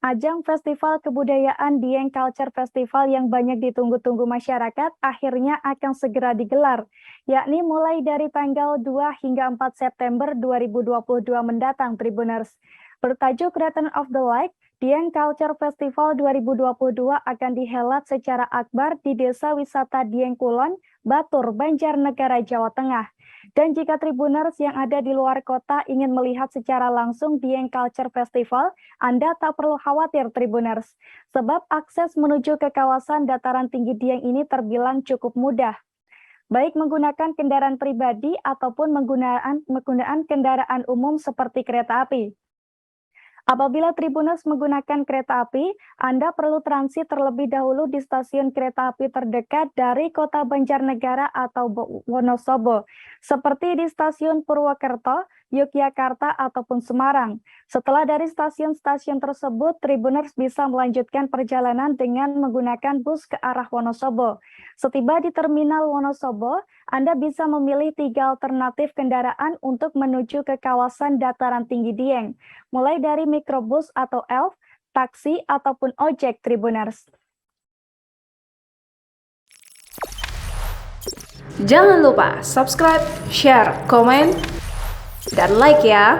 Ajang Festival Kebudayaan Dieng Culture Festival yang banyak ditunggu-tunggu masyarakat akhirnya akan segera digelar, yakni mulai dari tanggal 2 hingga 4 September 2022 mendatang, Tribuners. Bertajuk Return of the Light, Dieng Culture Festival 2022 akan dihelat secara akbar di Desa Wisata Dieng Kulon, Batur, Banjarnegara, Jawa Tengah. Dan jika Tribuners yang ada di luar kota ingin melihat secara langsung Dieng Culture Festival, Anda tak perlu khawatir Tribuners, sebab akses menuju ke kawasan dataran tinggi Dieng ini terbilang cukup mudah. Baik menggunakan kendaraan pribadi ataupun menggunakan kendaraan umum seperti kereta api. Apabila Tribuners menggunakan kereta api, Anda perlu transit terlebih dahulu di stasiun kereta api terdekat dari kota Banjarnegara atau Wonosobo, seperti di stasiun Purwokerto, Yogyakarta, ataupun Semarang. Setelah dari stasiun-stasiun tersebut, Tribuners bisa melanjutkan perjalanan dengan menggunakan bus ke arah Wonosobo. Setiba di Terminal Wonosobo, Anda bisa memilih 3 alternatif kendaraan untuk menuju ke kawasan dataran tinggi Dieng, mulai dari mikrobus atau ELF, taksi, ataupun ojek, Tribuners. Jangan lupa subscribe, share, komen, dan like ya!